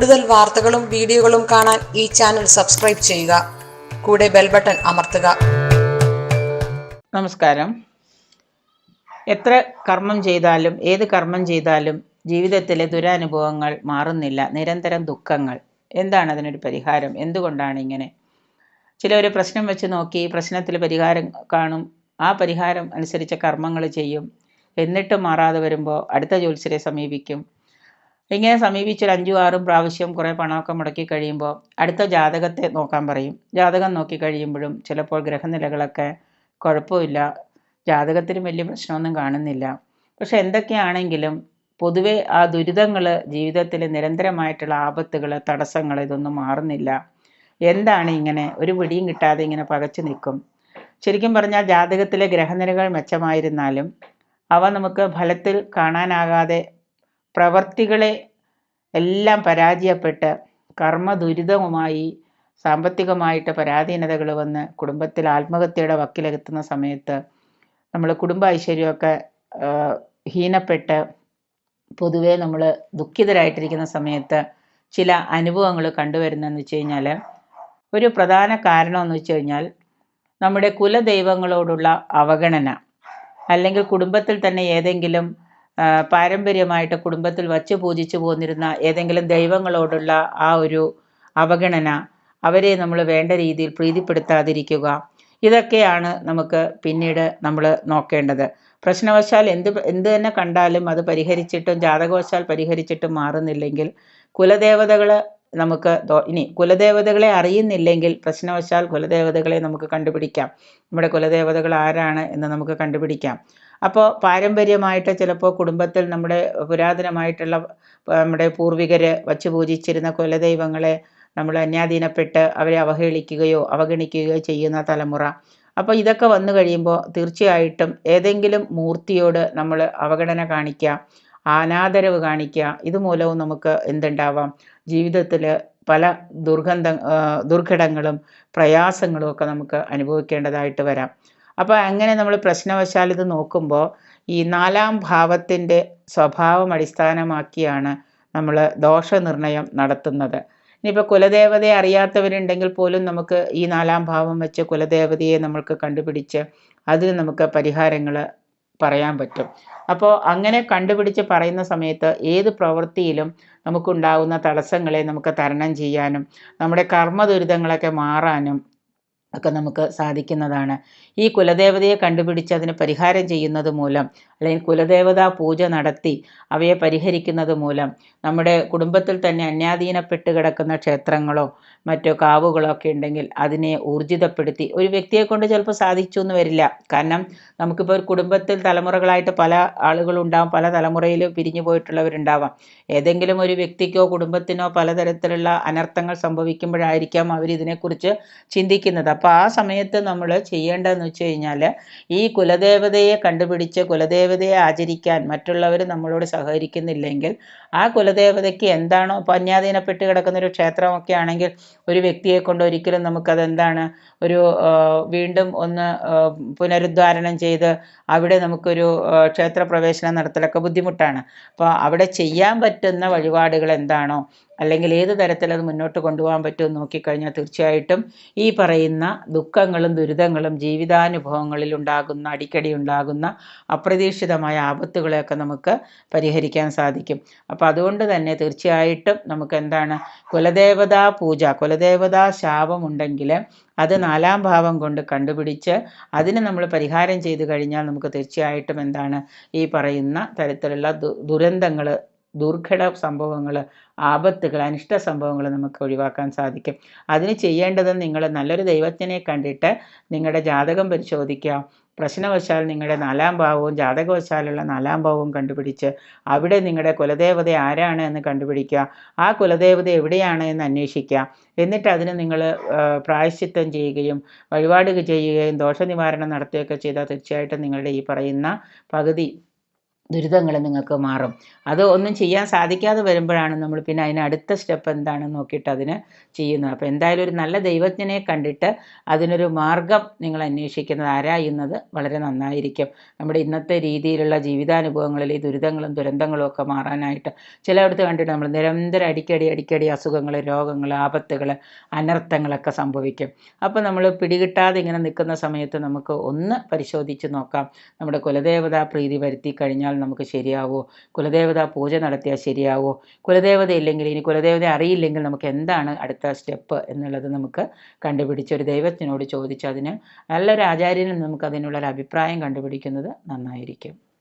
കൂടുതൽ വാർത്തകളും വീഡിയോകളും കാണാൻ ഈ ചാനൽ സബ്സ്ക്രൈബ് ചെയ്യുക. കൂടെ ബെൽ ബട്ടൺ അമർത്തുക. നമസ്കാരം. എത്ര കർമ്മം ചെയ്താലും ഏത് കർമ്മം ചെയ്താലും ജീവിതത്തിലെ ദുരനുഭവങ്ങൾ മാറുന്നില്ല. നിരന്തരം ദുഃഖങ്ങൾ. എന്താണ് അതിനൊരു പരിഹാരം? എന്തുകൊണ്ടാണ് ഇങ്ങനെ? ചിലർ പ്രശ്നം വെച്ച് നോക്കി പ്രശ്നത്തിൽ പരിഹാരം കാണും, ആ പരിഹാരം അനുസരിച്ച കർമ്മങ്ങൾ ചെയ്യും. എന്നിട്ടും മാറാതെ വരുമ്പോൾ അടുത്ത ജ്യോത്സ്യരെ സമീപിക്കും. ഇങ്ങനെ സമീപിച്ചൊരു 5-6 പ്രാവശ്യം കുറേ പണമൊക്കെ മുടക്കി കഴിയുമ്പോൾ അടുത്ത ജാതകത്തെ നോക്കാൻ പറയും. ജാതകം നോക്കി കഴിയുമ്പോഴും ചിലപ്പോൾ ഗ്രഹനിലകളൊക്കെ കുഴപ്പമില്ല, ജാതകത്തിന് വലിയ പ്രശ്നമൊന്നും കാണുന്നില്ല. പക്ഷെ എന്തൊക്കെയാണെങ്കിലും പൊതുവെ ആ ദുരിതങ്ങൾ, ജീവിതത്തിൽ നിരന്തരമായിട്ടുള്ള ആപത്തുകൾ, തടസ്സങ്ങൾ ഇതൊന്നും മാറുന്നില്ല. എന്താണ് ഇങ്ങനെ? ഒരു പിടിയും കിട്ടാതെ ഇങ്ങനെ പകച്ചു നിൽക്കും. ശരിക്കും പറഞ്ഞാൽ ജാതകത്തിലെ ഗ്രഹനിലകൾ മെച്ചമായിരുന്നാലും അവ നമുക്ക് ഫലത്തിൽ കാണാനാകാതെ പ്രവർത്തികളെ എല്ലാം പരാജയപ്പെട്ട് കർമ്മ ദുരിതവുമായി സാമ്പത്തികമായിട്ട് പരാധീനതകൾ വന്ന് കുടുംബത്തിൽ ആത്മഹത്യയുടെ വക്കിലെത്തുന്ന സമയത്ത് നമ്മൾ കുടുംബ ഐശ്വര്യമൊക്കെ ഹീനപ്പെട്ട് പൊതുവേ നമ്മൾ ദുഃഖിതരായിട്ടിരിക്കുന്ന സമയത്ത് ചില അനുഭവങ്ങൾ കണ്ടുവരുന്നതെന്ന് വെച്ച് കഴിഞ്ഞാൽ, ഒരു പ്രധാന കാരണമെന്ന് വെച്ച് കഴിഞ്ഞാൽ നമ്മുടെ കുലദൈവങ്ങളോടുള്ള അവഗണന, അല്ലെങ്കിൽ കുടുംബത്തിൽ തന്നെ ഏതെങ്കിലും പാരമ്പര്യമായിട്ട് കുടുംബത്തിൽ വച്ച് പൂജിച്ചു പോന്നിരുന്ന ഏതെങ്കിലും ദൈവങ്ങളോടുള്ള ആ ഒരു അവഗണന, അവരെ നമ്മൾ വേണ്ട രീതിയിൽ പ്രീതിപ്പെടുത്താതിരിക്കുക, ഇതൊക്കെയാണ് നമുക്ക് പിന്നീട് നമ്മൾ നോക്കേണ്ടത്. പ്രശ്നവശാൽ എന്ത് തന്നെ കണ്ടാലും അത് പരിഹരിച്ചിട്ടും ജാതകവശാൽ പരിഹരിച്ചിട്ടും മാറുന്നില്ലെങ്കിൽ കുലദേവതകൾ നമുക്ക് ഇനി കുലദേവതകളെ അറിയുന്നില്ലെങ്കിൽ പ്രശ്നവശാൽ കുലദേവതകളെ നമുക്ക് കണ്ടുപിടിക്കാം. നമ്മുടെ കുലദേവതകൾ ആരാണ് എന്ന് നമുക്ക് കണ്ടുപിടിക്കാം. അപ്പോൾ പാരമ്പര്യമായിട്ട് ചിലപ്പോൾ കുടുംബത്തിൽ നമ്മുടെ പുരാതനമായിട്ടുള്ള നമ്മുടെ പൂർവികർ വച്ച് പൂജിച്ചിരുന്ന കുലദൈവങ്ങളെ നമ്മൾ അന്യാധീനപ്പെട്ട് അവരെ അവഹേളിക്കുകയോ അവഗണിക്കുകയോ ചെയ്യുന്ന തലമുറ. അപ്പോൾ ഇതൊക്കെ വന്നു കഴിയുമ്പോൾ തീർച്ചയായിട്ടും ഏതെങ്കിലും മൂർത്തിയോട് നമ്മൾ അവഗണന കാണിക്കുക, അനാദരവ് കാണിക്കുക, ഇതുമൂലവും നമുക്ക് എന്തുണ്ടാവാം? ജീവിതത്തിൽ പല ദുർഘടങ്ങളും പ്രയാസങ്ങളും ഒക്കെ നമുക്ക് അനുഭവിക്കേണ്ടതായിട്ട് വരാം. അപ്പോൾ അങ്ങനെ നമ്മൾ പ്രശ്നവശാൽ ഇത് നോക്കുമ്പോൾ ഈ 4-ാം ഭാവത്തിൻ്റെ സ്വഭാവം അടിസ്ഥാനമാക്കിയാണ് നമ്മൾ ദോഷനിർണയം നടത്തുന്നത്. ഇനിയിപ്പോൾ കുലദേവതയെ അറിയാത്തവരുണ്ടെങ്കിൽ പോലും നമുക്ക് ഈ 4-ാം ഭാവം വെച്ച് കുലദേവതയെ നമ്മൾക്ക് കണ്ടുപിടിച്ച് അതിന് നമുക്ക് പരിഹാരങ്ങൾ പറയാൻ പറ്റും. അപ്പോൾ അങ്ങനെ കണ്ടുപിടിച്ച് പറയുന്ന സമയത്ത് ഏത് പ്രവൃത്തിയിലും നമുക്കുണ്ടാകുന്ന തടസ്സങ്ങളെ നമുക്ക് തരണം ചെയ്യാനും നമ്മുടെ കർമ്മ ദുരിതങ്ങളൊക്കെ മാറാനും ഒക്കെ നമുക്ക് സാധിക്കുന്നതാണ്. ഈ കുലദേവതയെ കണ്ടുപിടിച്ച് അതിന് പരിഹാരം ചെയ്യുന്നത് മൂലം, അല്ലെങ്കിൽ കുലദേവതാ പൂജ നടത്തി അവയെ പരിഹരിക്കുന്നത് മൂലം നമ്മുടെ കുടുംബത്തിൽ തന്നെ അന്യാധീനപ്പെട്ട് കിടക്കുന്ന ക്ഷേത്രങ്ങളോ മറ്റോ കാവുകളോ ഒക്കെ ഉണ്ടെങ്കിൽ അതിനെ ഊർജിതപ്പെടുത്തി, ഒരു വ്യക്തിയെ കൊണ്ട് ചിലപ്പോൾ സാധിച്ചു എന്ന് വരില്ല. കാരണം നമുക്കിപ്പോൾ ഒരു കുടുംബത്തിൽ തലമുറകളായിട്ട് പല ആളുകളുണ്ടാവും, പല തലമുറയിൽ പിരിഞ്ഞു പോയിട്ടുള്ളവരുണ്ടാവാം. ഏതെങ്കിലും ഒരു വ്യക്തിക്കോ കുടുംബത്തിനോ പലതരത്തിലുള്ള അനർത്ഥങ്ങൾ സംഭവിക്കുമ്പോഴായിരിക്കാം അവരിതിനെക്കുറിച്ച് ചിന്തിക്കുന്നത്. അപ്പോൾ ആ സമയത്ത് നമ്മൾ ചെയ്യേണ്ടതെന്ന് വെച്ച് കഴിഞ്ഞാൽ ഈ കുലദേവതയെ കണ്ടുപിടിച്ച് കുലദേവതയെ ആചരിക്കാൻ മറ്റുള്ളവർ നമ്മളോട് സഹകരിക്കുന്നില്ലെങ്കിൽ ആ കുലദേവതയ്ക്ക് എന്താണോ, ഇപ്പോൾ അന്യാധീനപ്പെട്ട് കിടക്കുന്നൊരു ക്ഷേത്രമൊക്കെ ആണെങ്കിൽ ഒരു വ്യക്തിയെ കൊണ്ട് ഒരിക്കലും നമുക്കതെന്താണ് ഒരു വീണ്ടും ഒന്ന് പുനരുദ്ധാരണം ചെയ്ത് അവിടെ നമുക്കൊരു ക്ഷേത്രപ്രവേശനം നടത്തലൊക്കെ ബുദ്ധിമുട്ടാണ്. അപ്പോൾ അവിടെ ചെയ്യാൻ പറ്റുന്ന വഴിപാടുകൾ എന്താണോ, അല്ലെങ്കിൽ ഏത് തരത്തിൽ അത് മുന്നോട്ട് കൊണ്ടുപോകാൻ പറ്റുമെന്ന് നോക്കിക്കഴിഞ്ഞാൽ തീർച്ചയായിട്ടും ഈ പറയുന്ന ദുഃഖങ്ങളും ദുരിതങ്ങളും ജീവിതാനുഭവങ്ങളിൽ ഉണ്ടാകുന്ന അടിക്കടി ഉണ്ടാകുന്ന അപ്രതീക്ഷിതമായ ആപത്തുകളെയൊക്കെ നമുക്ക് പരിഹരിക്കാൻ സാധിക്കും. അപ്പോൾ അതുകൊണ്ട് തന്നെ തീർച്ചയായിട്ടും നമുക്ക് എന്താണ്, കുലദേവതാ പൂജ, കുലദേവതാ ശാപമുണ്ടെങ്കിൽ അത് 4-ാം ഭാവം കൊണ്ട് കണ്ടുപിടിച്ച് അതിന് നമ്മൾ പരിഹാരം ചെയ്ത് കഴിഞ്ഞാൽ നമുക്ക് തീർച്ചയായിട്ടും എന്താണ്, ഈ പറയുന്ന തരത്തിലുള്ള ദുരന്തങ്ങൾ, ദുർഘട സംഭവങ്ങൾ, ആപത്തുകൾ, അനിഷ്ട സംഭവങ്ങൾ നമുക്ക് ഒഴിവാക്കാൻ സാധിക്കും. അതിന് ചെയ്യേണ്ടത് നിങ്ങൾ നല്ലൊരു ദൈവജ്ഞനെ കണ്ടിട്ട് നിങ്ങളുടെ ജാതകം പരിശോധിക്കുക. പ്രശ്നവശാൽ നിങ്ങളുടെ 4-ാം ഭാവവും ജാതകവശാലുള്ള 4-ാം ഭാവവും കണ്ടുപിടിച്ച് അവിടെ നിങ്ങളുടെ കുലദേവത ആരാണ് എന്ന് കണ്ടുപിടിക്കുക, ആ കുലദേവത എവിടെയാണ് എന്ന് അന്വേഷിക്കുക. എന്നിട്ട് അതിന് നിങ്ങൾ പ്രായശ്ചിത്തം ചെയ്യുകയും വഴിപാടുകൾ ചെയ്യുകയും ദോഷനിവാരണം നടത്തുകയൊക്കെ ചെയ്താൽ തീർച്ചയായിട്ടും നിങ്ങളുടെ ഈ പറയുന്ന പകുതി ദുരിതങ്ങൾ നിങ്ങൾക്ക് മാറും. അത് ഒന്നും ചെയ്യാൻ സാധിക്കാതെ വരുമ്പോഴാണ് നമ്മൾ പിന്നെ അതിന് അടുത്ത സ്റ്റെപ്പ് എന്താണെന്ന് നോക്കിയിട്ട് അതിന് ചെയ്യുന്നത്. അപ്പോൾ എന്തായാലും ഒരു നല്ല ദൈവജ്ഞനെ കണ്ടിട്ട് അതിനൊരു മാർഗം നിങ്ങൾ അന്വേഷിക്കുന്നത്, ആരായുന്നത് വളരെ നന്നായിരിക്കും. നമ്മുടെ ഇന്നത്തെ രീതിയിലുള്ള ജീവിതാനുഭവങ്ങളിൽ ഈ ദുരിതങ്ങളും ദുരന്തങ്ങളും ഒക്കെ മാറാനായിട്ട് ചിലയിടത്ത് കണ്ടിട്ട് നമ്മൾ നിരന്തരം അടിക്കടി അസുഖങ്ങൾ, രോഗങ്ങൾ, ആപത്തുകൾ, അനർത്ഥങ്ങളൊക്കെ സംഭവിക്കും. അപ്പോൾ നമ്മൾ പിടികിട്ടാതെ ഇങ്ങനെ നിൽക്കുന്ന സമയത്ത് നമുക്ക് ഒന്ന് പരിശോധിച്ച് നോക്കാം, നമ്മുടെ കുലദേവതാ പ്രീതി വരുത്തി കഴിഞ്ഞാൽ നമുക്ക് ശരിയാവോ, കുലദേവതാ പൂജ നടത്തിയാൽ ശരിയാവോ, കുലദേവത ഇല്ലെങ്കിൽ, ഇനി കുലദേവത അറിയില്ലെങ്കിൽ നമുക്ക് എന്താണ് അടുത്ത സ്റ്റെപ്പ് എന്നുള്ളത് നമുക്ക് കണ്ടുപിടിച്ച് ഒരു ദൈവത്തിനോട് ചോദിച്ച് അതിന് നല്ലൊരു ആചാര്യനിൽ നമുക്ക് അതിനുള്ളൊരു അഭിപ്രായം കണ്ടുപിടിക്കുന്നത് നന്നായിരിക്കും.